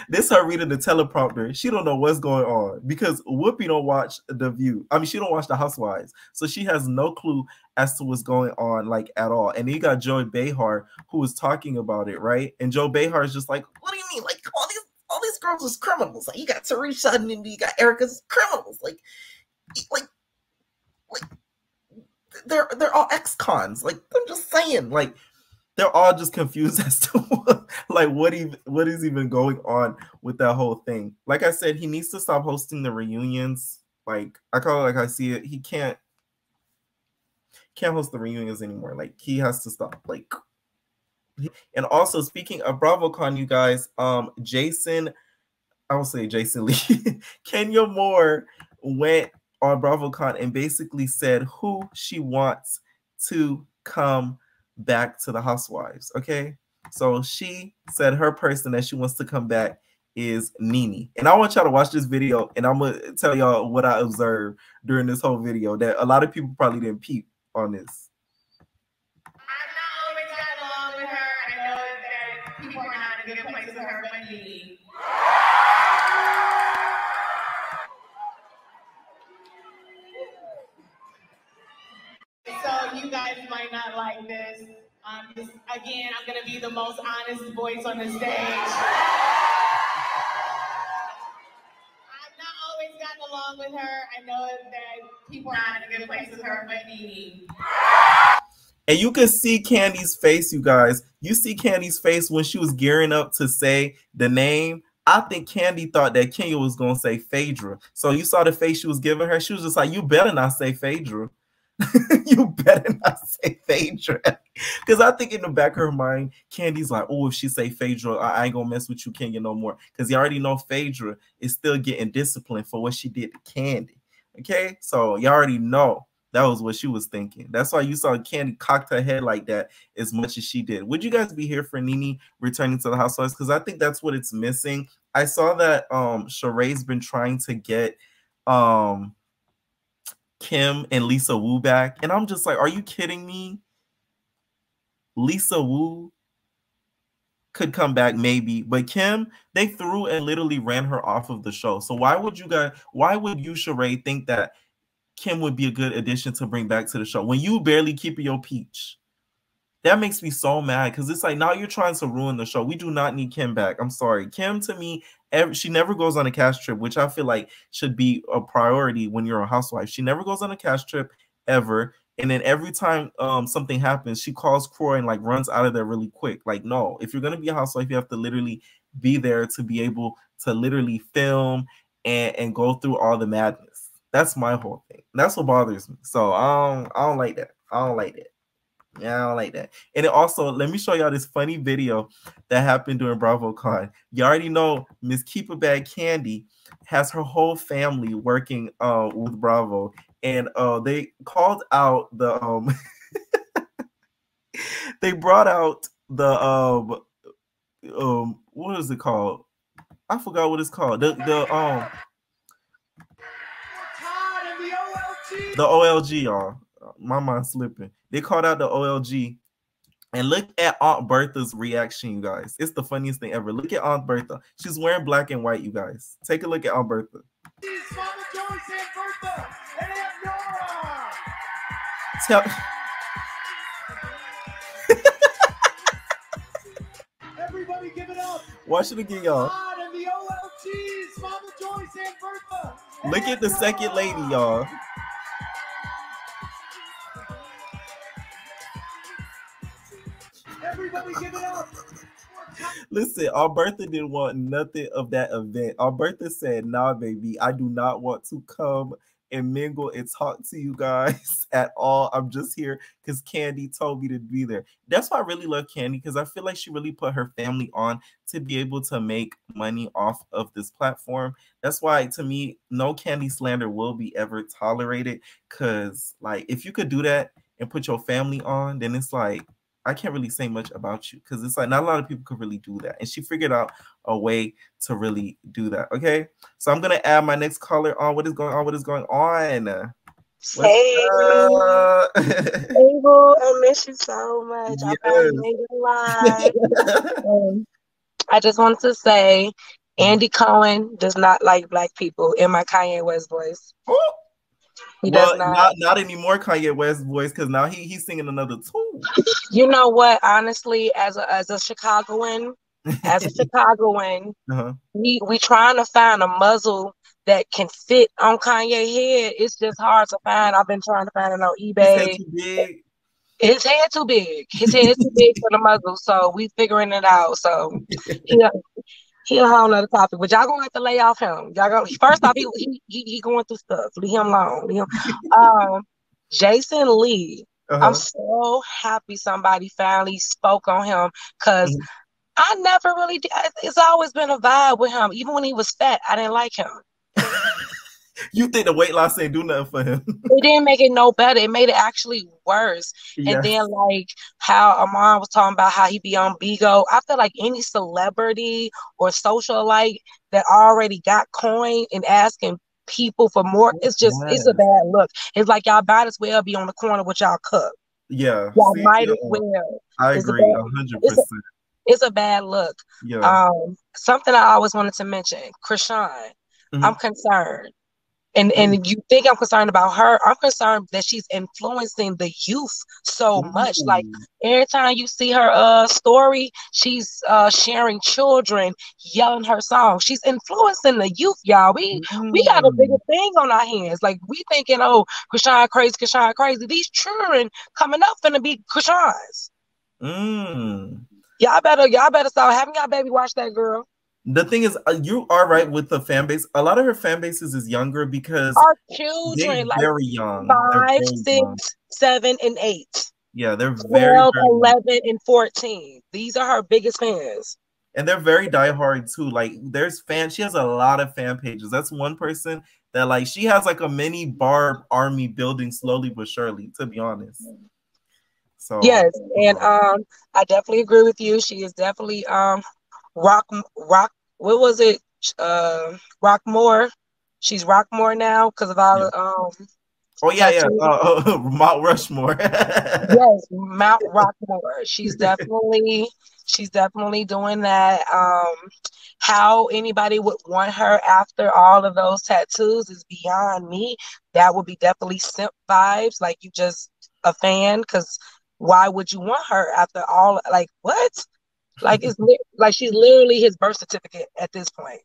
this, her reading the teleprompter. She don't know what's going on because Whoopi don't watch The View. I mean, she don't watch The Housewives. So she has no clue as to what's going on, like, at all. And then you got Joy Behar, who was talking about it, right? And Joe Behar is just like, what do you mean? Like, all these girls is criminals. Like, you got Teresa and then you got Erica's criminals. Like they're all ex-cons. Like, I'm just saying, like, they're all just confused as to what is even going on with that whole thing. Like I said, he needs to stop hosting the reunions. Like, I call it like I see it. He can't host the reunions anymore. Like, he has to stop. Like, and also, speaking of Bravocon, you guys, Jason Lee, Kenya Moore went on Bravocon and basically said who she wants to come back to the Housewives. Okay, so she said her person that she wants to come back is Nene. And I want y'all to watch this video, and I'm gonna tell y'all what I observed during this whole video that a lot of people probably didn't peep on this. I've not always got along with her. I know that people are not in good places with her, but Nene. Again, I'm gonna be the most honest voice on the stage. I've not always gotten along with her. I know that people are not in a good place with her, but Nene. And you can see Candy's face, you guys. You see Candy's face when she was gearing up to say the name. I think Candy thought that Kenya was going to say Phaedra. So you saw the face she was giving her. She was just like, you better not say Phaedra. You better not say Phaedra. Because I think in the back of her mind, Candy's like, oh, if she say Phaedra, I ain't going to mess with you, Kenya, no more. Because you already know Phaedra is still getting disciplined for what she did to Candy. Okay? So you already know. That was what she was thinking. That's why you saw Candy cocked her head like that as much as she did. Would you guys be here for Nene returning to the Housewives? Because I think that's what it's missing. I saw that Sheree's been trying to get Kim and Lisa Wu back. And I'm just like, are you kidding me? Lisa Wu could come back maybe. But Kim, they threw and literally ran her off of the show. So why would you, Sheree, think that Kim would be a good addition to bring back to the show when you barely keep your peach? That makes me so mad because it's like now you're trying to ruin the show. We do not need Kim back. I'm sorry. Kim, to me, she never goes on a cast trip, which I feel like should be a priority when you're a housewife. She never goes on a cast trip ever. And then every time something happens, she calls Croy and like runs out of there really quick. Like, no, if you're going to be a housewife, you have to literally be there to be able to literally film and go through all the madness. That's my whole thing. That's what bothers me. So I don't like that. I don't like that. Yeah, I don't like that. And it also, let me show y'all this funny video that happened during Bravocon. You already know Miss Keep a Bag Candy has her whole family working with Bravo. And they called out the they brought out the what is it called? I forgot what it's called. The OLG, y'all. My mind's slipping. They called out the OLG. And look at Aunt Bertha's reaction, you guys. It's the funniest thing ever. Look at Aunt Bertha. She's wearing black and white, you guys. Take a look at Aunt Bertha. Tell Everybody give it up. Watch it again, y'all. And the OLGs, Mama Joyce and Bertha. Look at the second lady, y'all. Everybody give it up. Listen, Alberta didn't want nothing of that event. Alberta said, nah, baby, I do not want to come and mingle and talk to you guys at all. I'm just here because Candy told me to be there. That's why I really love Candy, because I feel like she really put her family on to be able to make money off of this platform. That's why, to me, no Candy slander will be ever tolerated, because like if you could do that and put your family on, then it's like I can't really say much about you, because it's like not a lot of people could really do that. And she figured out a way to really do that. Okay. So I'm going to add my next caller on. What is going on? What is going on? Hey, hey, boo, I miss you so much. Yes. I finally made it live. I just wanted to say, Andy Cohen does not like black people in my Kanye West voice. Oh. He Well, does not anymore, Kanye West voice, because now he's singing another tune. You know what? Honestly, as a Chicagoan, we trying to find a muzzle that can fit on Kanye's head. It's just hard to find. I've been trying to find it on eBay. His head too big. His head too big. His head too big for the muzzle. So we figuring it out. So he a whole nother topic, but y'all gonna have to lay off him. Y'all go first off. He going through stuff. Leave him alone. Jason Lee. I'm so happy somebody finally spoke on him, because I never really did. It's always been a vibe with him. Even when he was fat, I didn't like him. You think the weight loss ain't do nothing for him? It didn't make it no better. It made it actually worse. Yes. And then like how Armand was talking about how he be on Bigo. I feel like any celebrity or socialite that already got coin and asking people for more, it's a bad look. It's like y'all might as well be on the corner with y'all cup. Yeah. Y'all might as well. I agree 100%. It's a bad look. Yeah. Something I always wanted to mention, Krishan. I'm concerned. And you think I'm concerned about her. I'm concerned that she's influencing the youth so much. Like every time you see her story, she's sharing children, yelling her song. She's influencing the youth, y'all. We got a bigger thing on our hands. Like we thinking, oh, Krishan crazy, Krishan crazy. These children coming up finna be Krishans. Y'all better start having y'all baby watch that girl. The thing is, you are right with the fan base. A lot of her fan bases is younger because our children, they're like very young. 5, 6, 7, and 8. Yeah, they're 12, very 11, and 14. These are her biggest fans. And they're very diehard too. Like there's fans. She has a lot of fan pages. That's one person that like she has like a mini Barb army building slowly but surely, to be honest. So yes, and I definitely agree with you. She is definitely rock. What was it? Rockmore. She's Rockmore now because of all the Mount Rushmore. Yes, Mount Rockmore. She's definitely doing that. How anybody would want her after all of those tattoos is beyond me. That would be definitely simp vibes, like you just a fan, because why would you want her after all? Like what? Like it's like she's literally his birth certificate at this point.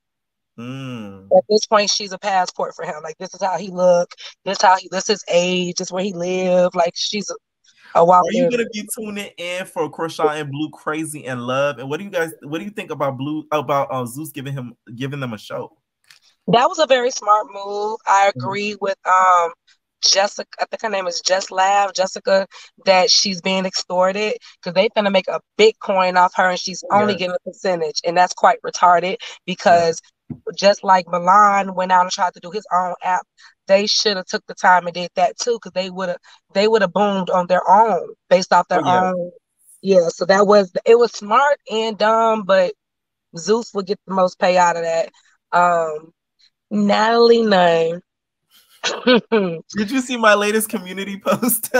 At this point, she's a passport for him. Like this is how he look. This his age. This where he lived. Like she's a walk. Are you gonna be tuning in for Krishan and Blue Crazy in Love? And what do you think about Zeus giving them a show? That was a very smart move. I agree with Jessica. I think her name is Jessica, that she's being extorted because they finna make a Bitcoin off her and she's only getting a percentage, and that's quite retarded because just like Milan went out and tried to do his own app, they should have took the time and did that too, because they would have boomed on their own based off their own. Yeah, so it was smart and dumb, but Zeus would get the most pay out of that. Natalie Nunn. Did you see my latest community post?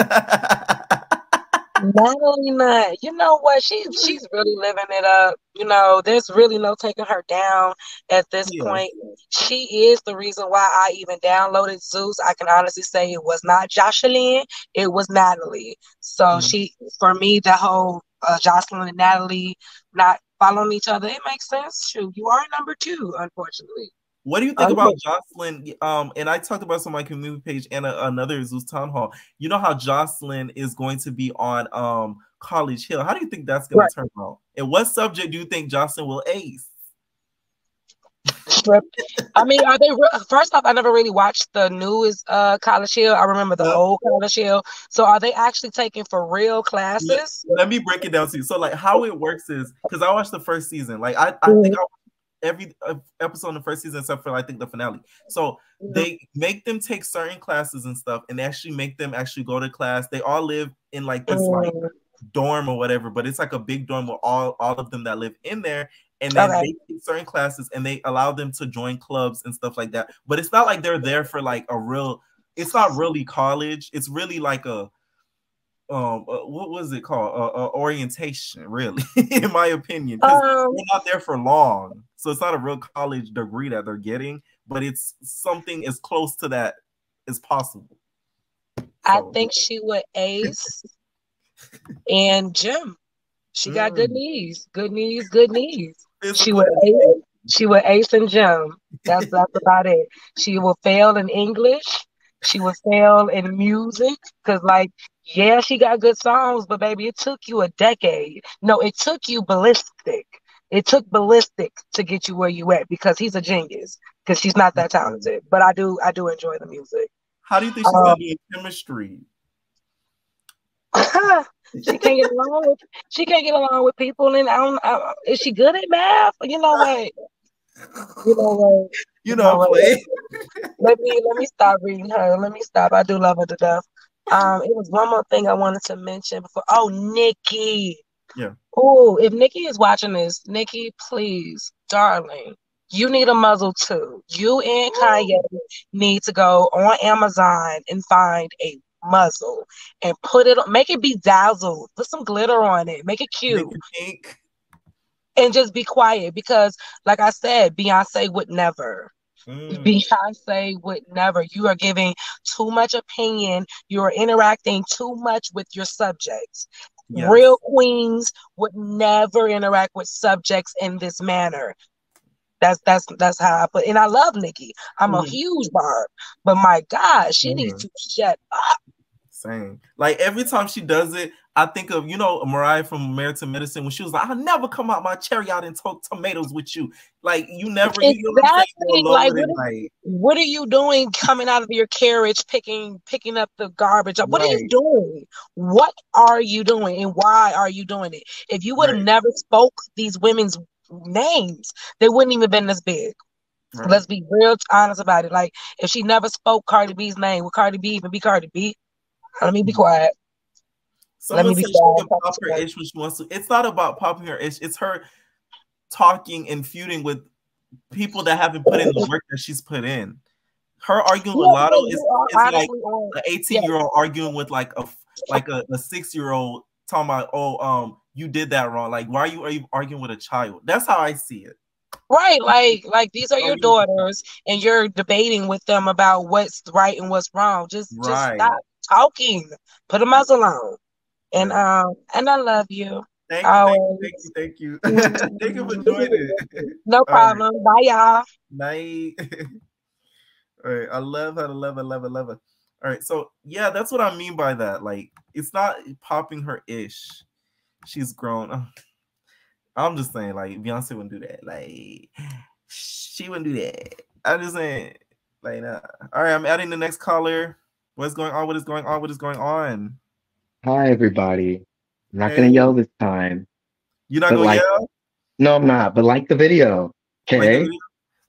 Natalie Nunn, you know what? She's really living it up. You know, there's really no taking her down at this point. She is the reason why I even downloaded Zeus. I can honestly say it was not Jocelyn, it was Natalie. So for me, the whole Jocelyn and Natalie not following each other, it makes sense. Shoot, you are number 2, unfortunately. What do you think about Jocelyn? And I talked about this on my community page and another Zeus Town Hall. You know how Jocelyn is going to be on College Hill. How do you think that's going to turn out? And what subject do you think Jocelyn will ace? I mean, are they first off, I never really watched the newest College Hill. I remember the old College Hill. So are they actually taking for real classes? Let me break it down to you. So like how it works is, because I watched the first season. Like I think I watched every episode in the first season except for I think the finale. So they make them take certain classes and stuff, and actually make them actually go to class. They all live in like this like dorm or whatever, but it's like a big dorm with all of them that live in there. And then they take certain classes and they allow them to join clubs and stuff like that. But it's not like they're there for like it's not really college. It's really like a what was it called? Orientation, really, in my opinion. Because they're not there for long. So it's not a real college degree that they're getting, but it's something as close to that as possible. I think she would ace and gym. She got good knees. She would ace and gym. That's about it. She will fail in English. She would fail in music because, like, yeah, she got good songs, but baby, it took you a decade. No, it took you ballistic. It took ballistic to get you where you at because he's a genius. Because she's not that talented, but I do enjoy the music. How do you think she's gonna do in chemistry? She can't get along with people, and is she good at math? You know what? Let me stop reading her. Let me stop. I do love her to death. It was one more thing I wanted to mention before. Oh, Nicki. Yeah. Oh, if Nicki is watching this, Nicki, please, darling, you need a muzzle too. You and Kanye need to go on Amazon and find a muzzle and make it bedazzled. Put some glitter on it. Make it cute. Make it pink. And just be quiet because, like I said, Beyonce would never. Beyonce would never. You are giving too much opinion. You are interacting too much with your subjects. Yes. Real queens would never interact with subjects in this manner. That's how I put it. And I love Nicki. I'm a huge Barb. But my God, she needs to shut up. Same. Like every time she does it, I think of, you know, Mariah from Married to Medicine when she was like, I'll never come out my cherry out and talk tomatoes with you. Like you never exactly. What are you doing coming out of your carriage picking up the garbage? What are you doing? What are you doing and why are you doing it? If you would have never spoke these women's names, they wouldn't even been this big. Right. Let's be real honest about it. Like if she never spoke Cardi B's name, would Cardi B even be Cardi B? Let me be quiet. Someone said she can pop her ish when she wants to. It's not about popping her ish. It's her talking and feuding with people that haven't put in the work that she's put in. Her arguing with Lotto is like an 18-year-old arguing with like a 6-year-old talking about, you did that wrong. Like, why are you arguing with a child? That's how I see it. Right, like these are your daughters, and you're debating with them about what's right and what's wrong. Just stop talking. Put a muzzle on. And I love you. Thank you. Thank you for doing it. No problem. Right. Bye, y'all. Night. All right. I love her. All right. So yeah, that's what I mean by that. Like, it's not popping her ish. She's grown. I'm just saying, like, Beyonce wouldn't do that. Like, she wouldn't do that. I'm just saying, like, nah. All right. I'm adding the next caller. What's going on? What is going on? Hi, everybody. I'm not going to yell this time. You're not going to yell? No, I'm not. But like the video. Okay?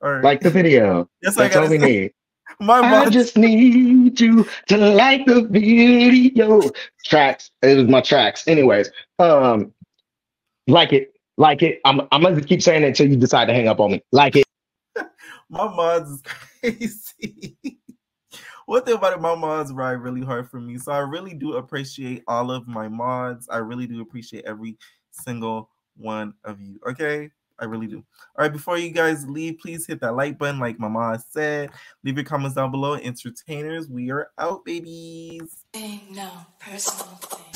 Like the video. Yes, that's all we need. I just need you to like the video. Tracks. It was my tracks. Anyways, like it. I'm going to keep saying it until you decide to hang up on me. Like it. My mods is crazy. One thing about it, my mods ride really hard for me. So I really do appreciate all of my mods. I really do appreciate every single one of you. Okay? I really do. All right, before you guys leave, please hit that like button like my mom said. Leave your comments down below. Entertainers, we are out, babies. Ain't no personal thing.